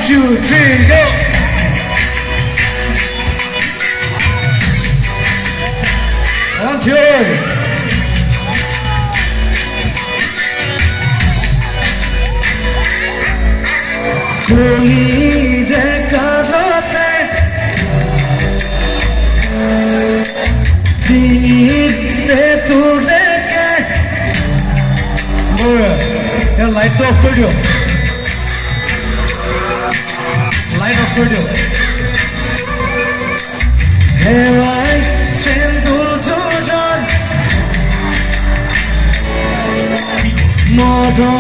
2, 3, go! One, two. Kuli de karate, dini de tu leke. Boy, light off video. Light off video. Here I sindur jujan, modo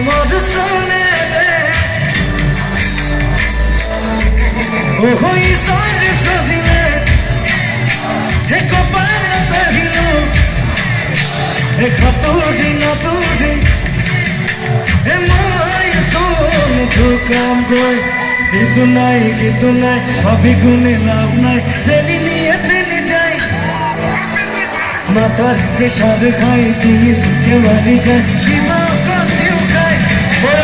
modo sone. Oh, he saw this Rosine, he copara tahino, he khatudi natudi, he mai son to come boy. Idunai, abhi gune love nai, jeni niyate ni jai. Mathar pressure khai, tinis ke wali jai, kima kanti ukhai. Boy,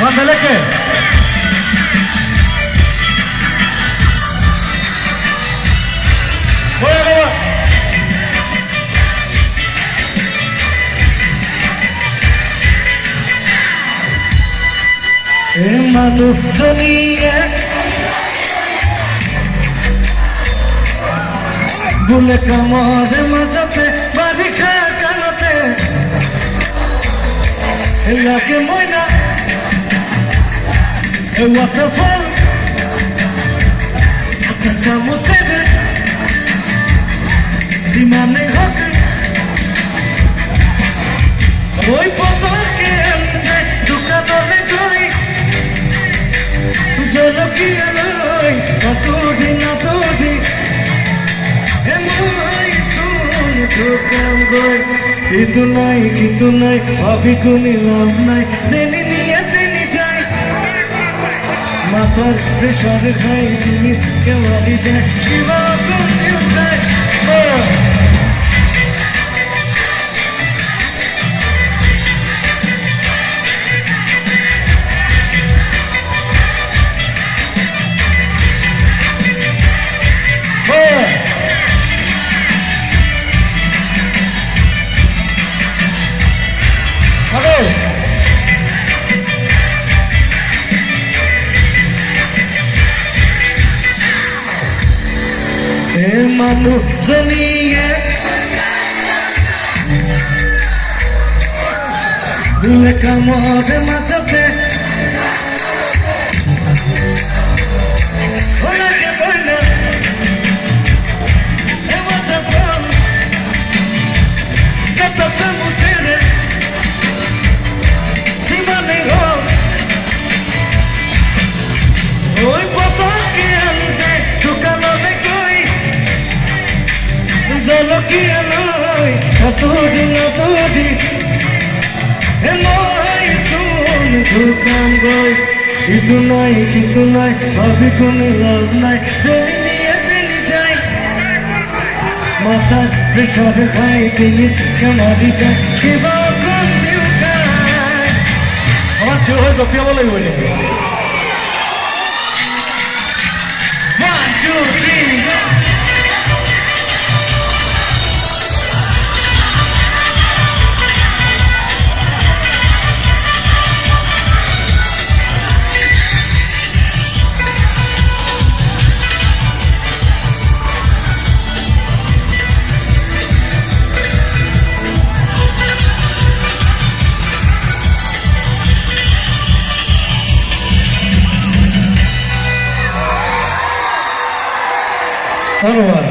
One Manu Toniye Bule kamare majate bari khaya kanate Lage moina a waterfall Ata samusede Zimane hok Koi poto ke aminde dukanole koi Jolo ki aloi natudi Emoi sun to come boy Idunai abhi kuni love nai Zeni niyate ni jai Mathar pressure khai jinis ke wali jai Kiva kunti ukhai Manu Zaniye Dule kamore majate Ola ke boina E waterfall Kata samusere Simane ho Oi papa ke amide dukanole Jolo ki aloi natudi Emoi sun to come boy Idunai abhi kuni love nai Jeni niyate ni jai Mathar pressure khai tinis ke mari jai Kiva kunti ukhai Amar chhe hoy jopia bolai bole 1, 2, 3 go ধন্যবাদ।